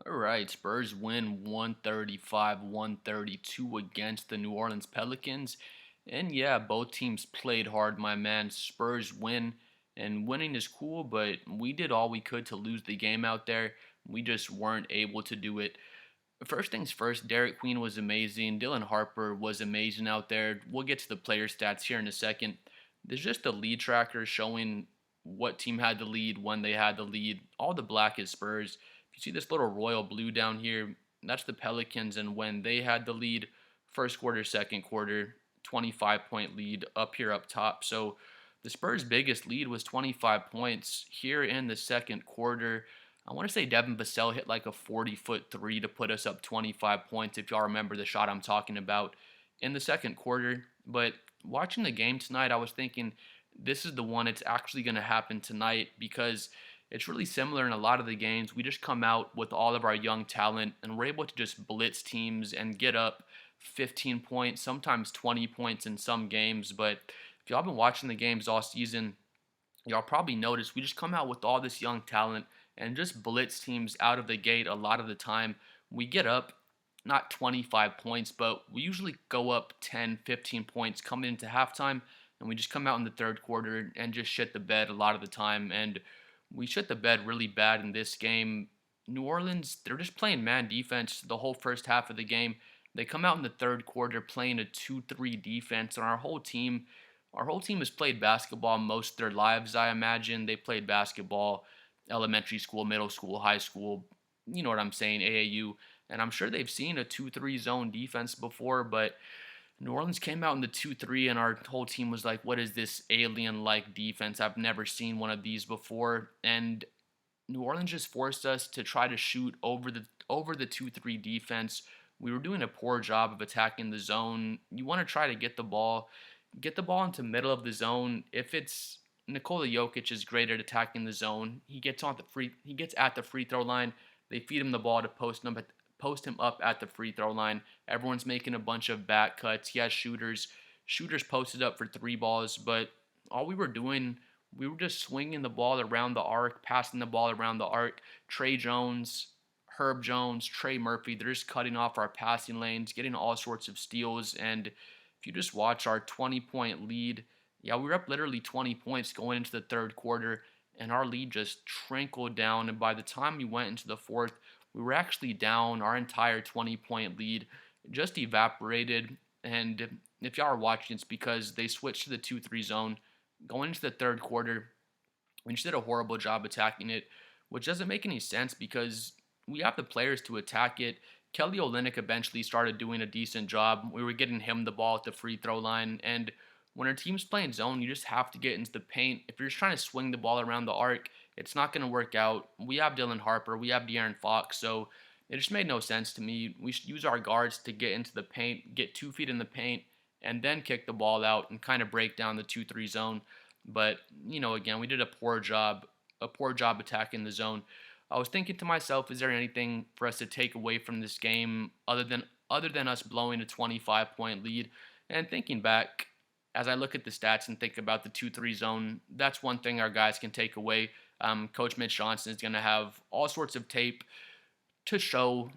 All right, Spurs win 135-132 against the New Orleans Pelicans. And yeah, both teams played hard, my man. Spurs win, and winning is cool, but we did all we could to lose the game out there. We just weren't able to do it. First things first, Derick Queen was amazing. Dylan Harper was amazing out there. We'll get to the player stats here in a second. There's just a lead tracker showing what team had the lead, when they had the lead. All the black is Spurs. If you see this little royal blue down here, that's the Pelicans, and when they had the lead, first quarter, second quarter, 25-point lead up here up top. So the Spurs' biggest lead was 25 points here in the second quarter. I want to say Devin Vassell hit like a 40-foot three to put us up 25 points, if y'all remember the shot I'm talking about in the second quarter. But watching the game tonight, I was thinking this is the one it's actually going to happen tonight because it's really similar in a lot of the games. We just come out with all of our young talent and we're able to just blitz teams and get up 15 points, sometimes 20 points in some games. But if y'all been watching the games all season, y'all probably noticed we just come out with all this young talent and just blitz teams out of the gate a lot of the time. We get up not 25 points, but we usually go up 10, 15 points coming into halftime, and we just come out in the third quarter and just shit the bed a lot of the time. And we shit the bed really bad in this game. New Orleans, they're just playing man defense the whole first half of the game. They come out in the third quarter playing a 2-3 defense, and our whole team has played basketball most of their lives, I imagine. They played basketball elementary school, middle school, high school, you know what I'm saying, AAU. And I'm sure they've seen a 2-3 zone defense before, but New Orleans came out in the 2-3, and our whole team was like, what is this alien like defense? I've never seen one of these before. And New Orleans just forced us to try to shoot over the 2-3 defense. We were doing a poor job of attacking the zone. You want to try to get the ball into middle of the zone. If it's Nikola Jokic is great at attacking the zone. He gets at the free throw line. They feed him the ball to post him up at the free throw line. Everyone's making a bunch of back cuts. He has shooters posted up for three balls, but all we were doing, we were just swinging the ball around the arc, passing the ball around the arc. Trey Jones, Herb Jones, Trey Murphy, they're just cutting off our passing lanes, getting all sorts of steals. And if you just watch our 20-point lead, yeah, we were up literally 20 points going into the third quarter, and our lead just trickled down. And by the time we went into the fourth, we were actually down. Our entire 20-point lead just evaporated. And if y'all are watching, it's because they switched to the 2-3 zone. Going into the third quarter, we just did a horrible job attacking it, which doesn't make any sense because we have the players to attack it. Kelly Olynyk eventually started doing a decent job. We were getting him the ball at the free throw line. And when our team's playing zone, you just have to get into the paint. If you're just trying to swing the ball around the arc, it's not going to work out. We have Dylan Harper. We have De'Aaron Fox. So it just made no sense to me. We should use our guards to get into the paint, get 2 feet in the paint, and then kick the ball out and kind of break down the 2-3 zone. But, again, we did a poor job attacking the zone. I was thinking to myself, is there anything for us to take away from this game other than us blowing a 25-point lead? And thinking back, as I look at the stats and think about the 2-3 zone, that's one thing our guys can take away. Coach Mitch Johnson is going to have all sorts of tape to show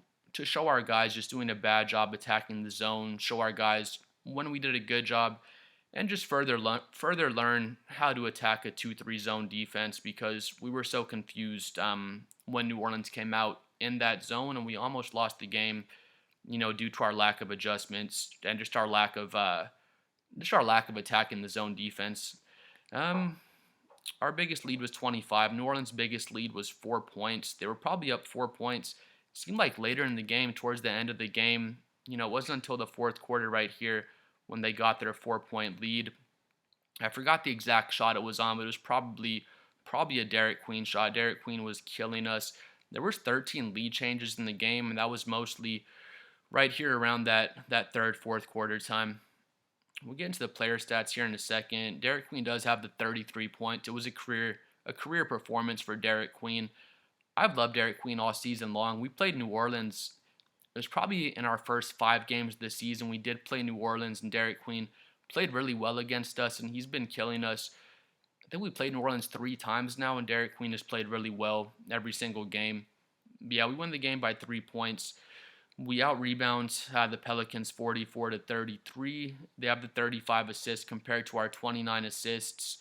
our guys just doing a bad job attacking the zone, show our guys when we did a good job, and just further learn how to attack a 2-3 zone defense because we were so confused when New Orleans came out in that zone, and we almost lost the game, due to our lack of adjustments and just our lack of attack in the zone defense. Um, our biggest lead was 25. New Orleans' biggest lead was 4 points. They were probably up 4 points. It seemed like later in the game, towards the end of the game, it wasn't until the fourth quarter right here when they got their 4-point lead. I forgot the exact shot it was on, but it was probably a Derick Queen shot. Derick Queen was killing us. There was 13 lead changes in the game, and that was mostly right here around that third, fourth quarter time. We'll get into the player stats here in a second. Derick Queen does have the 33 points. It was a career performance for Derick Queen. I've loved Derick Queen all season long. We played New Orleans. It was probably in our first 5 games of the season. We did play New Orleans, and Derick Queen played really well against us, and he's been killing us. I think we played New Orleans 3 times now, and Derick Queen has played really well every single game. Yeah, we won the game by 3 points. We out rebound the Pelicans 44 to 33. They have the 35 assists compared to our 29 assists.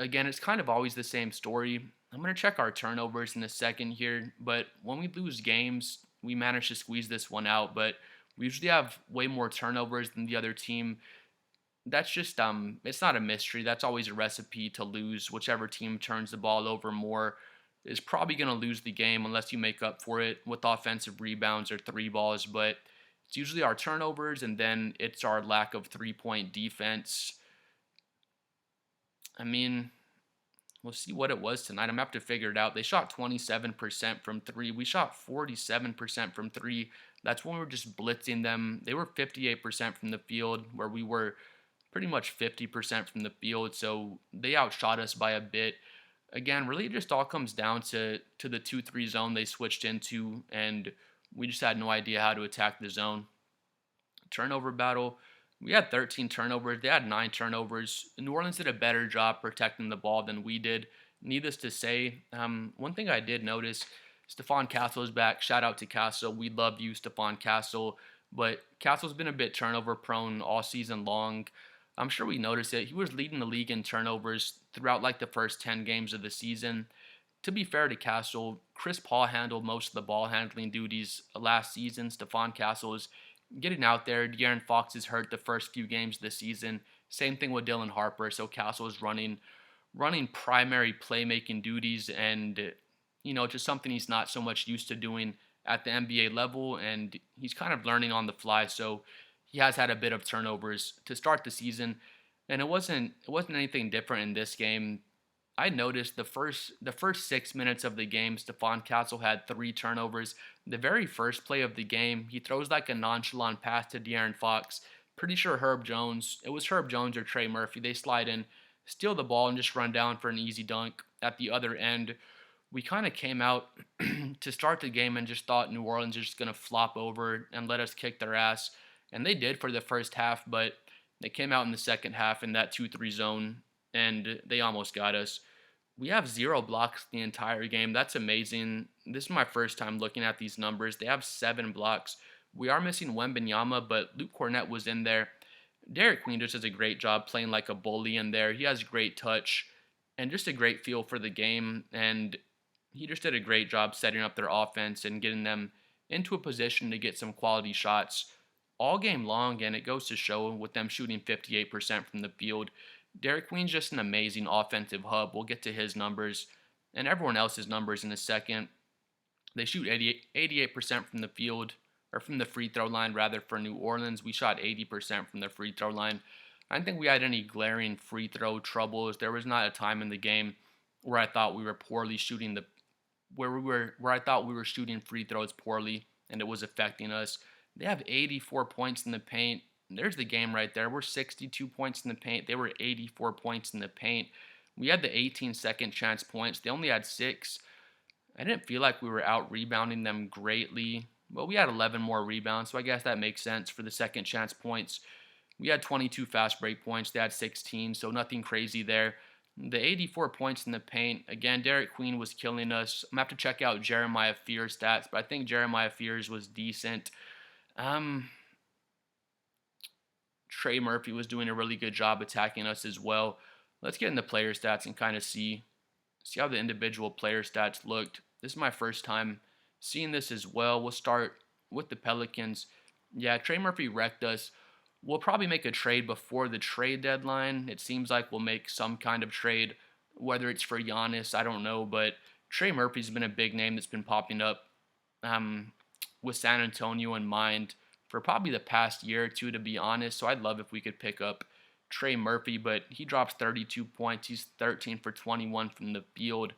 Again, it's kind of always the same story. I'm going to check our turnovers in a second here, but when we lose games, we manage to squeeze this one out, but we usually have way more turnovers than the other team. That's just it's not a mystery. That's always a recipe to lose. Whichever team turns the ball over more is probably going to lose the game unless you make up for it with offensive rebounds or three balls, but it's usually our turnovers and then it's our lack of three-point defense. I mean, we'll see what it was tonight. I'm gonna have to figure it out. They shot 27% from three. We shot 47% from three. That's when we were just blitzing them. They were 58% from the field, where we were pretty much 50% from the field. So they outshot us by a bit. Again, really, it just all comes down to the 2-3 zone they switched into, and we just had no idea how to attack the zone. Turnover battle. We had 13 turnovers. They had 9 turnovers. New Orleans did a better job protecting the ball than we did. Needless to say, one thing I did notice, Stephon Castle is back. Shout out to Castle. We love you, Stephon Castle. But Castle's been a bit turnover prone all season long. I'm sure we noticed it. He was leading the league in turnovers throughout like the first 10 games of the season. To be fair to Castle, Chris Paul handled most of the ball handling duties last season. Stephon Castle is getting out there. De'Aaron Fox is hurt the first few games of the season. Same thing with Dylan Harper. So Castle is running primary playmaking duties, and just something he's not so much used to doing at the NBA level, and he's kind of learning on the fly. So he has had a bit of turnovers to start the season, and it wasn't anything different in this game. I noticed the first 6 minutes of the game, Stephon Castle had 3 turnovers. The very first play of the game, he throws like a nonchalant pass to De'Aaron Fox. Pretty sure Herb Jones, it was Herb Jones or Trey Murphy. They slide in, steal the ball, and just run down for an easy dunk at the other end. We kind of came out to start the game and just thought New Orleans is just going to flop over and let us kick their ass. And they did for the first half, but they came out in the second half in that 2-3 zone and they almost got us. We have 0 blocks the entire game. That's amazing. This is my first time looking at these numbers. They have 7 blocks. We are missing Wembenyama, but Luke Cornett was in there. Derick Queen just does a great job playing like a bully in there. He has great touch and just a great feel for the game. And he just did a great job setting up their offense and getting them into a position to get some quality shots all game long. And it goes to show with them shooting 58% from the field. Derick Queen's just an amazing offensive hub. We'll get to his numbers and everyone else's numbers in a second. They shoot 88% from the field, or from the free throw line rather, for New Orleans. We shot 80% from the free throw line. I don't think we had any glaring free throw troubles. There was not a time in the game where I thought we were poorly shooting where I thought we were shooting free throws poorly and it was affecting us. They have 84 points in the paint. There's the game right there. We're 62 points in the paint. They were 84 points in the paint. We had the 18 second chance points. They only had 6. I didn't feel like we were out rebounding them greatly, but we had 11 more rebounds, so I guess that makes sense for the second chance points. We had 22 fast break points. They had 16, so nothing crazy there. The 84 points in the paint, again, Derick Queen was killing us. I'm going to have to check out Jeremiah Fears stats, but I think Jeremiah Fears was decent. Trey Murphy was doing a really good job attacking us as well. Let's get into player stats and kind of see how the individual player stats looked. This is my first time seeing this as well. We'll start with the Pelicans. Yeah, Trey Murphy wrecked us. We'll probably make a trade before the trade deadline. It seems like we'll make some kind of trade, whether it's for Giannis, I don't know, but Trey Murphy's been a big name that's been popping up with San Antonio in mind for probably the past year or two, to be honest. So I'd love if we could pick up Trey Murphy, but he drops 32 points. He's 13 for 21 from the field,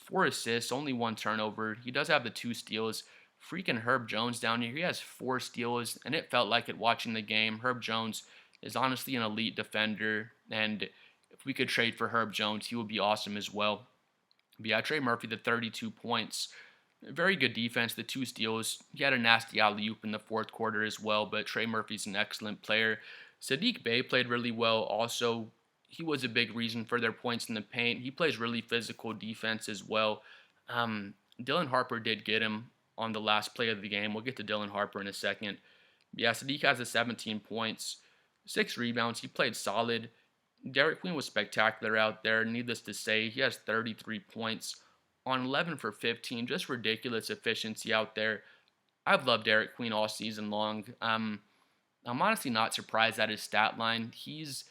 4 assists, only 1 turnover. He does have the 2 steals. Freaking Herb Jones down here, he has 4 steals, and it felt like it watching the game. Herb Jones is honestly an elite defender, and if we could trade for Herb Jones, he would be awesome as well. But yeah, Trey Murphy, the 32 points. Very good defense, the 2 steals. He had a nasty alley-oop in the fourth quarter as well, but Trey Murphy's an excellent player. Saddiq Bey played really well also. He was a big reason for their points in the paint. He plays really physical defense as well. Dylan Harper did get him on the last play of the game. We'll get to Dylan Harper in a second. Yeah, Sadiq has the 17 points, 6 rebounds. He played solid. Derick Queen was spectacular out there. Needless to say, he has 33 points on 11 for 15. Just ridiculous efficiency out there. I've loved Derick Queen all season long. I'm honestly not surprised at his stat line. He's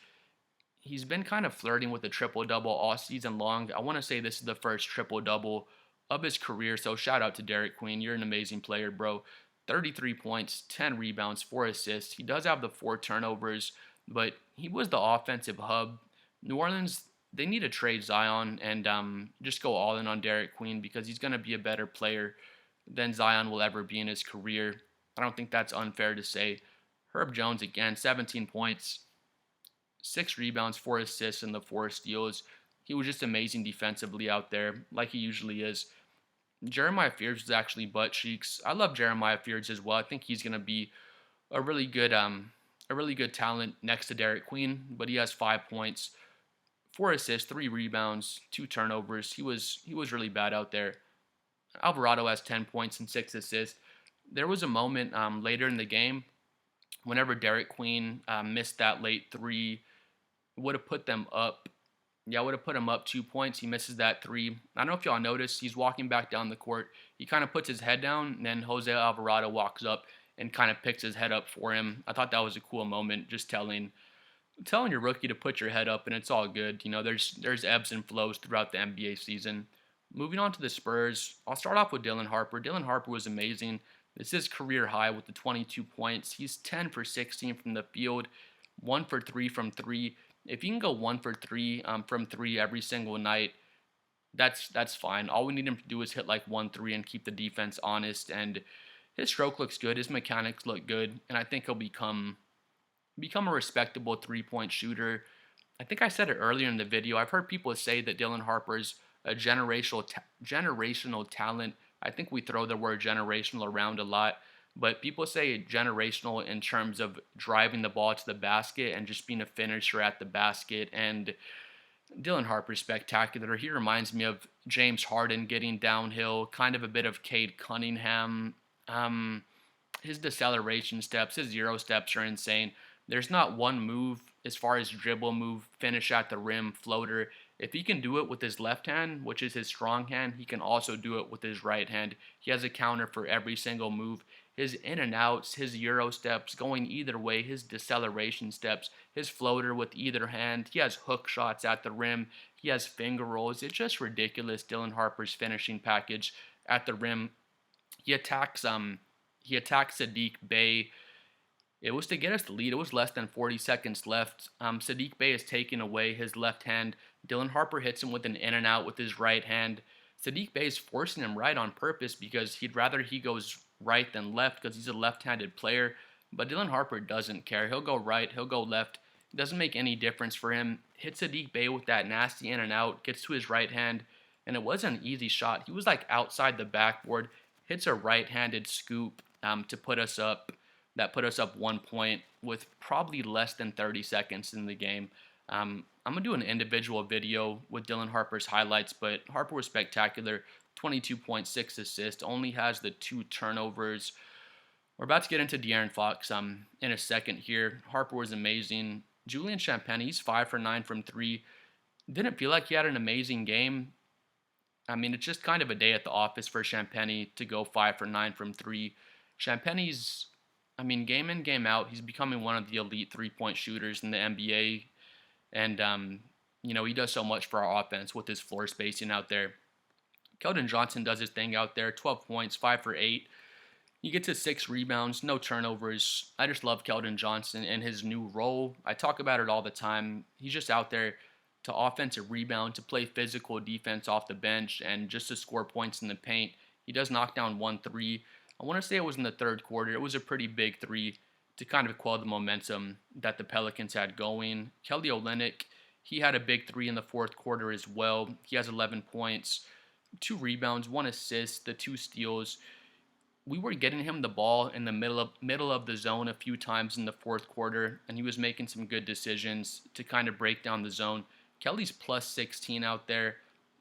been kind of flirting with a triple double all season long. I want to say this is the first triple double of his career. So shout out to Derick Queen. You're an amazing player, bro. 33 points, 10 rebounds, 4 assists. He does have the 4 turnovers, but he was the offensive hub. New Orleans, they need to trade Zion and just go all in on Derick Queen because he's going to be a better player than Zion will ever be in his career. I don't think that's unfair to say. Herb Jones again, 17 points, 6 rebounds, 4 assists, and the 4 steals. He was just amazing defensively out there, like he usually is. Jeremiah Fears was actually butt cheeks. I love Jeremiah Fears as well. I think he's gonna be a really good talent next to Derick Queen. But he has 5 points, 4 assists, 3 rebounds, 2 turnovers. He was really bad out there. Alvarado has 10 points and 6 assists. There was a moment later in the game whenever Derick Queen missed that late three, would have put them up. Yeah, would have put him up 2 points. He misses that three. I don't know if y'all noticed. He's walking back down the court. He kind of puts his head down, and then Jose Alvarado walks up and kind of picks his head up for him. I thought that was a cool moment, just telling your rookie to put your head up, and it's all good. You know, there's ebbs and flows throughout the NBA season. Moving on to the Spurs, I'll start off with Dylan Harper. Dylan Harper was amazing. This is career high with the 22 points. He's 10 for 16 from the field, 1 for 3 from 3. If you can go 1 for 3 from 3 every single night, that's fine. All we need him to do is hit like 1 3 and keep the defense honest. And his stroke looks good. His mechanics look good, and I think he'll become a respectable 3-point shooter. I think I said it earlier in the video. I've heard people say that Dylan Harper's a generational talent. I think we throw the word generational around a lot, but people say generational in terms of driving the ball to the basket and just being a finisher at the basket. And Dylan Harper's spectacular. He reminds me of James Harden getting downhill, kind of a bit of Cade Cunningham. His deceleration steps, his zero steps are insane. There's not one move as far as dribble move, finish at the rim, floater. If he can do it with his left hand, which is his strong hand, he can also do it with his right hand. He has a counter for every single move. His in and outs, his euro steps going either way, his deceleration steps, his floater with either hand. He has hook shots at the rim. He has finger rolls. It's just ridiculous. Dylan Harper's finishing package at the rim. He attacks Sadiq Bey. It was to get us the lead. It was less than 40 seconds left. Sadiq Bey is taking away his left hand. Dylan Harper hits him with an in and out with his right hand. Sadiq Bey is forcing him right on purpose because he'd rather he goes right than left because he's a left-handed player. But Dylan Harper doesn't care. He'll go right. He'll go left. It doesn't make any difference for him. Hits Sadiq Bey with that nasty in and out. Gets to his right hand. And it wasn't an easy shot. He was like outside the backboard. Hits a right-handed scoop to put us up. That put us up 1 point with probably less than 30 seconds in the game. I'm going to do an individual video with Dylan Harper's highlights, but Harper was spectacular. 22.6 assists, only has the 2 turnovers. We're about to get into De'Aaron Fox in a second here. Harper was amazing. Julian Champagnie, he's 5 for 9 from 3. Didn't feel like he had an amazing game. I mean, it's just kind of a day at the office for Champagnie to go 5 for 9 from 3. Champagnie's, I mean, game in, game out, he's becoming one of the elite 3-point shooters in the NBA. And, he does so much for our offense with his floor spacing out there. Keldon Johnson does his thing out there, 12 points, 5 for 8. He gets his 6 rebounds, no turnovers. I just love Keldon Johnson and his new role. I talk about it all the time. He's just out there to offensive rebound, to play physical defense off the bench, and just to score points in the paint. He does knock down 1 3. I want to say it was in the third quarter. It was a pretty big 3 to kind of quell the momentum that the Pelicans had going. Kelly Olynyk, he had a big 3 in the fourth quarter as well. He has 11 points, 2 rebounds, 1 assist, the 2 steals. We were getting him the ball in the middle of the zone a few times in the fourth quarter, and he was making some good decisions to kind of break down the zone. Kelly's plus 16 out there.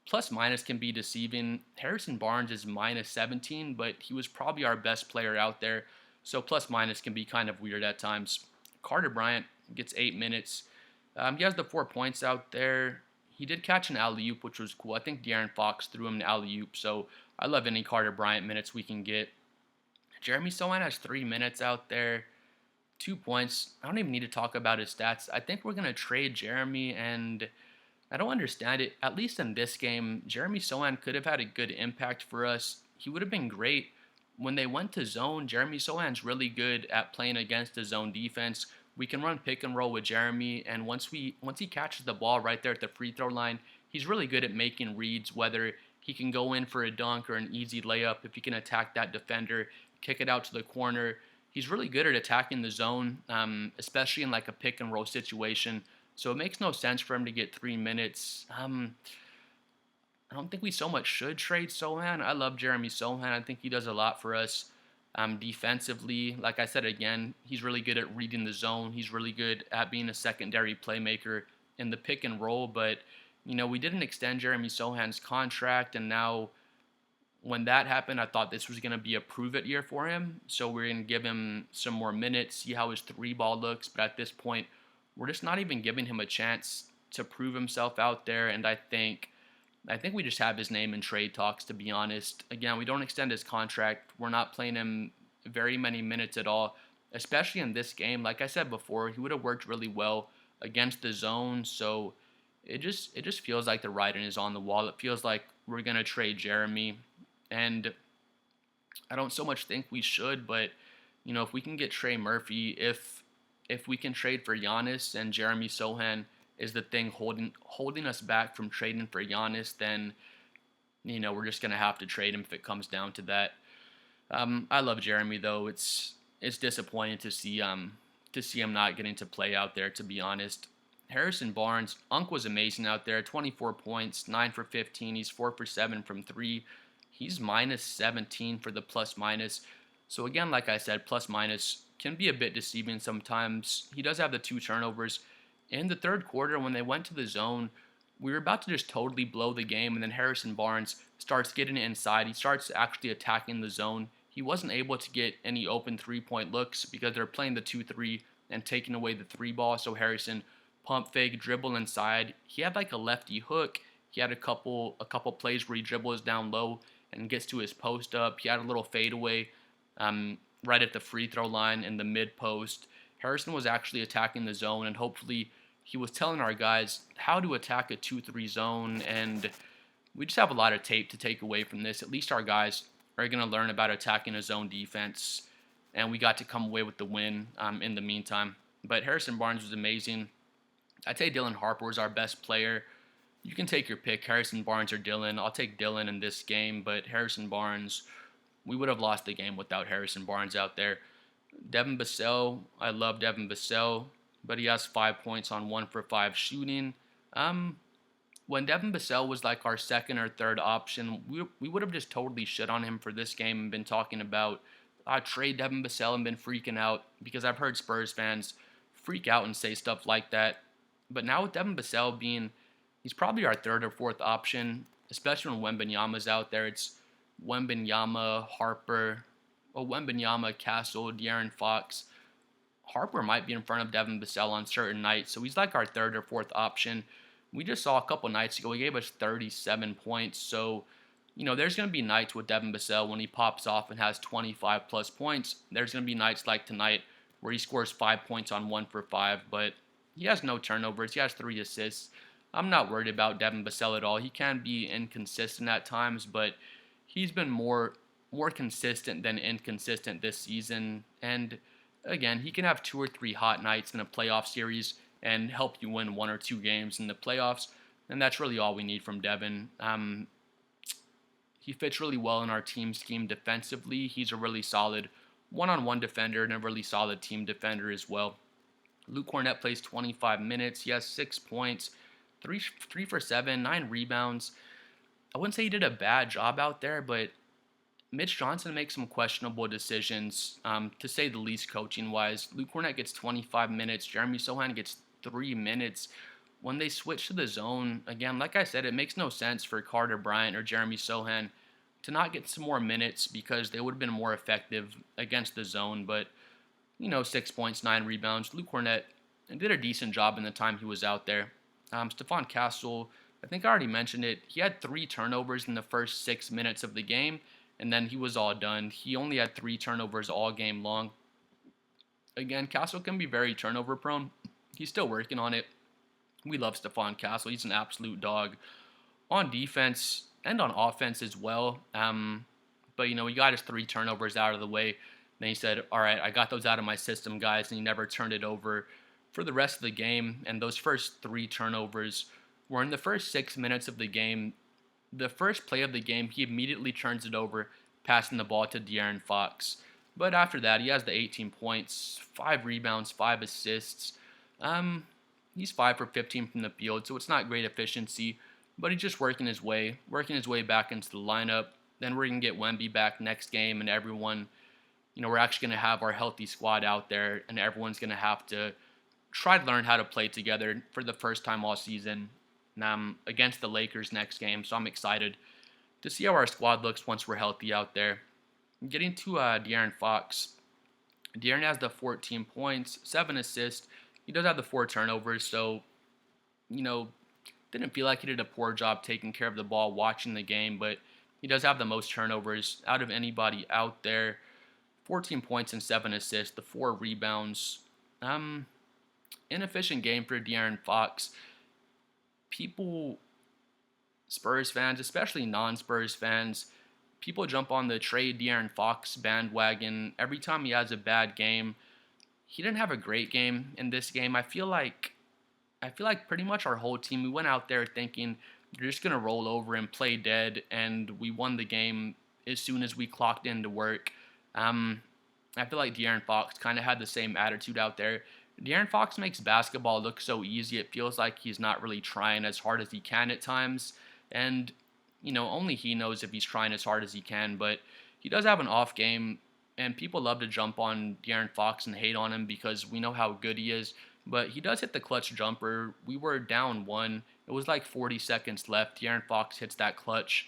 plus minus can be deceiving. Harrison Barnes is minus 17, but he was probably our best player out there. So plus minus can be kind of weird at times. Carter Bryant gets 8 minutes. He has the 4 points out there. He did catch an alley oop, which was cool. I think De'Aaron Fox threw him an alley oop. So I love any Carter Bryant minutes we can get. Jeremy Sohan has 3 minutes out there. 2 points. I don't even need to talk about his stats. I think we're going to trade Jeremy, and I don't understand it. At least in this game, Jeremy Sohan could have had a good impact for us. He would have been great. When they went to zone, Jeremy Sohan's really good at playing against the zone defense. We can run pick and roll with Jeremy, and once he catches the ball right there at the free throw line, he's really good at making reads, whether he can go in for a dunk or an easy layup, if he can attack that defender, kick it out to the corner. He's really good at attacking the zone, especially in like a pick and roll situation. So it makes no sense for him to get 3 minutes. I don't think we so much should trade Sohan. I love Jeremy Sohan. I think he does a lot for us defensively. Like I said again, he's really good at reading the zone. He's really good at being a secondary playmaker in the pick and roll. But we didn't extend Jeremy Sohan's contract, and now when that happened, I thought this was going to be a prove-it year for him. So we're going to give him some more minutes, see how his three ball looks. But at this point, we're just not even giving him a chance to prove himself out there. And I think we just have his name in trade talks, to be honest. Again, we don't extend his contract. We're not playing him very many minutes at all, especially in this game. Like I said before, he would have worked really well against the zone. So it just feels like the writing is on the wall. It feels like we're going to trade Jeremy. And I don't so much think we should, but if we can get Trey Murphy, if we can trade for Giannis, and Jeremy Sohan is the thing holding us back from trading for Giannis, then we're just gonna have to trade him if it comes down to that. I love Jeremy though. It's disappointing to see him not getting to play out there, to be honest. Harrison Barnes, Unk was amazing out there. 24 points, 9 for 15. He's 4 for 7 from three. He's minus 17 for the plus minus. So again, like I said, plus minus can be a bit deceiving sometimes. He does have the 2 turnovers. In the third quarter, when they went to the zone, we were about to just totally blow the game, and then Harrison Barnes starts getting it inside. He starts actually attacking the zone. He wasn't able to get any open three-point looks because they're playing the 2-3 and taking away the 3 ball. So Harrison pump fake, dribble inside. He had like a lefty hook. He had a couple plays where he dribbles down low and gets to his post up. He had a little fadeaway right at the free throw line in the mid post. Harrison was actually attacking the zone, and hopefully he was telling our guys how to attack a 2-3 zone, and we just have a lot of tape to take away from this. At least our guys are going to learn about attacking a zone defense, and we got to come away with the win in the meantime. But Harrison Barnes was amazing. I'd say Dylan Harper was our best player. You can take your pick, Harrison Barnes or Dylan. I'll take Dylan in this game, but Harrison Barnes, we would have lost the game without Harrison Barnes out there. Devin Vassell, I love Devin Vassell, but he has 5 points on 1 for 5 shooting. When Devin Vassell was like our second or third option, we would have just totally shit on him for this game and been talking about trade Devin Vassell and been freaking out, because I've heard Spurs fans freak out and say stuff like that. But now with Devin Vassell he's probably our third or fourth option, especially when Wembanyama's out there. It's Wembanyama, Harper, Wembanyama, Castle, De'Aaron Fox. Harper might be in front of Devin Vassell on certain nights, so he's like our third or fourth option. We just saw a couple nights ago, he gave us 37 points, so there's going to be nights with Devin Vassell when he pops off and has 25 plus points. There's going to be nights like tonight where he scores 5 points on 1 for 5, but he has no turnovers. He has 3 assists. I'm not worried about Devin Vassell at all. He can be inconsistent at times, but he's been more consistent than inconsistent this season. And again, he can have 2 or 3 hot nights in a playoff series and help you win 1 or 2 games in the playoffs. And that's really all we need from Devin. He fits really well in our team scheme defensively. He's a really solid one-on-one defender and a really solid team defender as well. Luke Cornett plays 25 minutes. He has 6 points, 3 for 7, 9 rebounds. I wouldn't say he did a bad job out there, but Mitch Johnson makes some questionable decisions, to say the least, coaching-wise. Luke Cornett gets 25 minutes. Jeremy Sohan gets 3 minutes. when they switch to the zone, again, like I said, it makes no sense for Carter Bryant or Jeremy Sohan to not get some more minutes because they would have been more effective against the zone. But, 6 points, 9 rebounds. Luke Cornett did a decent job in the time he was out there. Stephon Castle, I think I already mentioned it. He had 3 turnovers in the first 6 minutes of the game, and then he was all done. He only had 3 turnovers all game long. Again, Castle can be very turnover prone. He's still working on it. We love Stephon Castle. He's an absolute dog on defense and on offense as well. But he got his 3 turnovers out of the way. Then he said, "All right, I got those out of my system, guys," and he never turned it over for the rest of the game. And those first 3 turnovers were in the first 6 minutes of the game. The first play of the game, he immediately turns it over, passing the ball to De'Aaron Fox. But after that, he has the 18 points, 5 rebounds, 5 assists. He's 5 for 15 from the field, so it's not great efficiency, but he's just working his way back into the lineup. Then we're going to get Wemby back next game, and everyone, we're actually going to have our healthy squad out there, and everyone's going to have to try to learn how to play together for the first time all season against the Lakers next game. So I'm excited to see how our squad looks once we're healthy out there. Getting to De'Aaron Fox. De'Aaron has the 14 points, 7 assists. He does have the 4 turnovers, so, didn't feel like he did a poor job taking care of the ball, watching the game, but he does have the most turnovers out of anybody out there. 14 points and 7 assists, the 4 rebounds. Inefficient game for De'Aaron Fox. People, Spurs fans, especially non-Spurs fans, people jump on the trade De'Aaron Fox bandwagon every time he has a bad game. He didn't have a great game in this game. I feel like pretty much our whole team, we went out there thinking we're just going to roll over and play dead, and we won the game as soon as we clocked into work. I feel like De'Aaron Fox kind of had the same attitude out there. De'Aaron Fox makes basketball look so easy. It feels like he's not really trying as hard as he can at times, and only he knows if he's trying as hard as he can, but he does have an off game. And people love to jump on De'Aaron Fox and hate on him because we know how good he is. But he does hit the clutch jumper. We were down 1. It was like 40 seconds left. De'Aaron Fox hits that clutch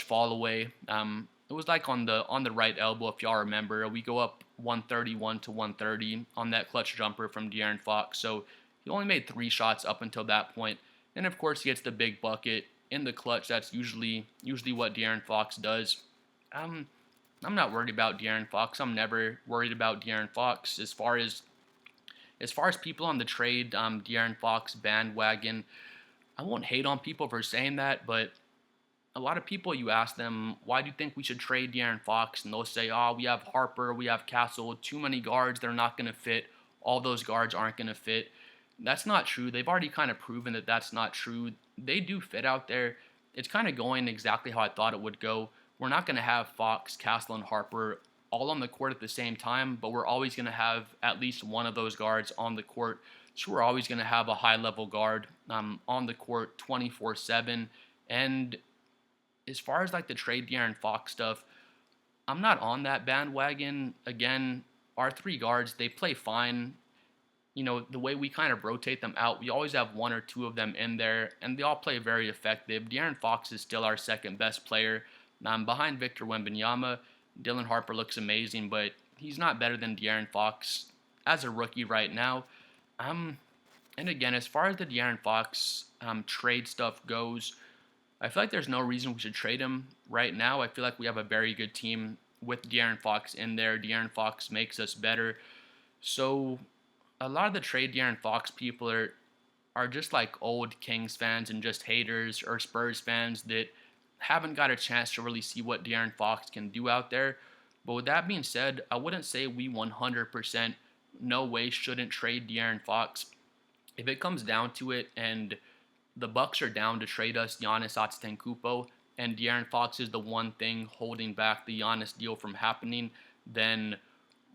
fall away. It was like on the right elbow, if y'all remember. We go up 131 to 130 on that clutch jumper from De'Aaron Fox. So he only made 3 shots up until that point. And of course, he gets the big bucket in the clutch. That's usually what De'Aaron Fox does. I'm not worried about De'Aaron Fox. I'm never worried about De'Aaron Fox. As far as people on the trade, De'Aaron Fox bandwagon, I won't hate on people for saying that, but a lot of people, you ask them, why do you think we should trade De'Aaron Fox? And they'll say, we have Harper, we have Castle, too many guards, they're not going to fit. All those guards aren't going to fit. That's not true. They've already kind of proven that that's not true. They do fit out there. It's kind of going exactly how I thought it would go. We're not going to have Fox, Castle, and Harper all on the court at the same time, but we're always going to have at least one of those guards on the court. So we're always going to have a high-level guard on the court 24/7. And as far as like the trade De'Aaron Fox stuff, I'm not on that bandwagon. Again, our 3 guards, they play fine. The way we kind of rotate them out, we always have 1 or 2 of them in there, and they all play very effective. De'Aaron Fox is still our second best player. Behind Victor Wembanyama. Dylan Harper looks amazing, but he's not better than De'Aaron Fox as a rookie right now. And again, as far as the De'Aaron Fox trade stuff goes, I feel like there's no reason we should trade him right now. I feel like we have a very good team with De'Aaron Fox in there. De'Aaron Fox makes us better. So a lot of the trade De'Aaron Fox people are just like old Kings fans and just haters, or Spurs fans that haven't got a chance to really see what De'Aaron Fox can do out there. But with that being said, I wouldn't say we 100% no way shouldn't trade De'Aaron Fox. If it comes down to it and the Bucks are down to trade us Giannis Antetokounmpo, and De'Aaron Fox is the one thing holding back the Giannis deal from happening, then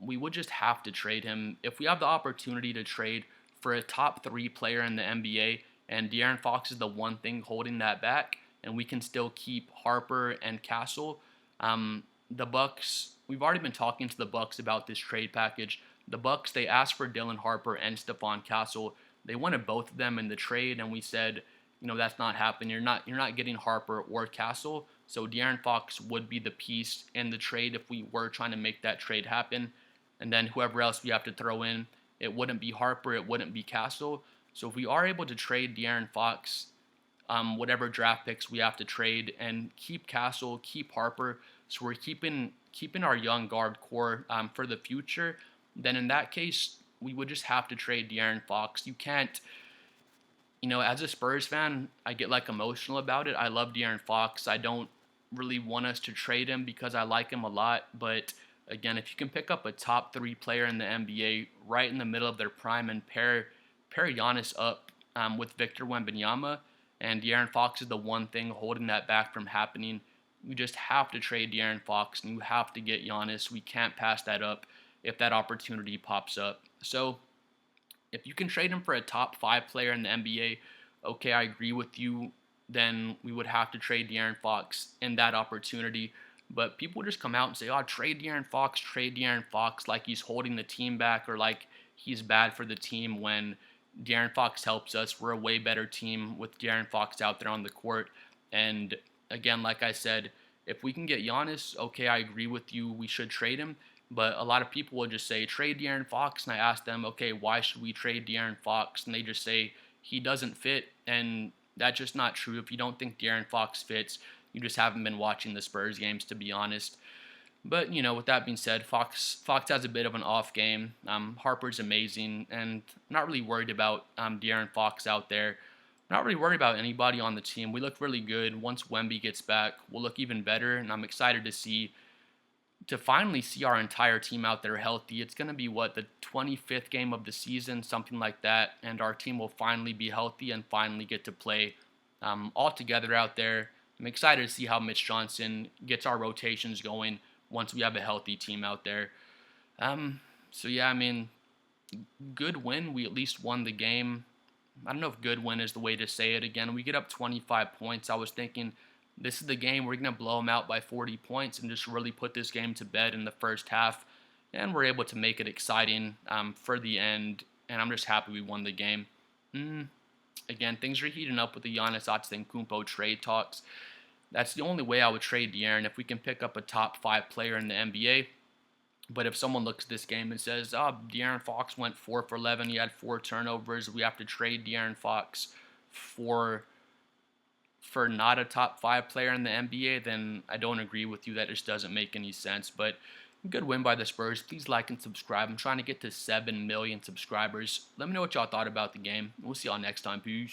we would just have to trade him. If we have the opportunity to trade for a top 3 player in the NBA, and De'Aaron Fox is the one thing holding that back, and we can still keep Harper and Castle. The Bucks, we've already been talking to the Bucks about this trade package. The Bucks, they asked for Dylan Harper and Stephon Castle. They wanted both of them in the trade, and we said, that's not happening. You're not getting Harper or Castle. So De'Aaron Fox would be the piece in the trade if we were trying to make that trade happen. And then whoever else we have to throw in, it wouldn't be Harper, it wouldn't be Castle. So if we are able to trade De'Aaron Fox, whatever draft picks we have to trade, and keep Castle, keep Harper, so we're keeping our young guard core for the future, then in that case we would just have to trade De'Aaron Fox. You can't, as a Spurs fan, I get like emotional about it. I love De'Aaron Fox. I don't really want us to trade him because I like him a lot. But again, if you can pick up a top 3 player in the NBA right in the middle of their prime and pair Giannis up with Victor Wembanyama, and De'Aaron Fox is the one thing holding that back from happening. You just have to trade De'Aaron Fox, and you have to get Giannis. We can't pass that up if that opportunity pops up. So if you can trade him for a top 5 player in the NBA, okay, I agree with you. Then we would have to trade De'Aaron Fox in that opportunity. But people just come out and say, "Oh, trade De'Aaron Fox," like he's holding the team back or like he's bad for the team. When De'Aaron Fox helps us, we're a way better team with De'Aaron Fox out there on the court. And again, like I said, if we can get Giannis, okay, I agree with you. We should trade him. But a lot of people will just say, trade De'Aaron Fox. And I ask them, okay, why should we trade De'Aaron Fox? And they just say, he doesn't fit. And that's just not true. If you don't think De'Aaron Fox fits, you just haven't been watching the Spurs games, to be honest. But, with that being said, Fox has a bit of an off game. Harper's amazing, and I'm not really worried about De'Aaron Fox out there. I'm not really worried about anybody on the team. We look really good. Once Wemby gets back, we'll look even better, and I'm excited to finally see our entire team out there healthy. It's going to be, the 25th game of the season, something like that, and our team will finally be healthy and finally get to play all together out there. I'm excited to see how Mitch Johnson gets our rotations going once we have a healthy team out there. So yeah, I mean, good win. We at least won the game. I don't know if good win is the way to say it. Again, we get up 25 points. I was thinking this is the game we're going to blow them out by 40 points and just really put this game to bed in the first half. And we're able to make it exciting for the end. And I'm just happy we won the game. Again, things are heating up with the Giannis Antetokounmpo trade talks. That's the only way I would trade De'Aaron, if we can pick up a top 5 player in the NBA. But if someone looks at this game and says, "Oh, De'Aaron Fox went 4 for 11, he had 4 turnovers, we have to trade De'Aaron Fox for not a top 5 player in the NBA," then I don't agree with you. That just doesn't make any sense. But good win by the Spurs. Please like and subscribe. I'm trying to get to 7 million subscribers. Let me know what y'all thought about the game. We'll see y'all next time. Peace.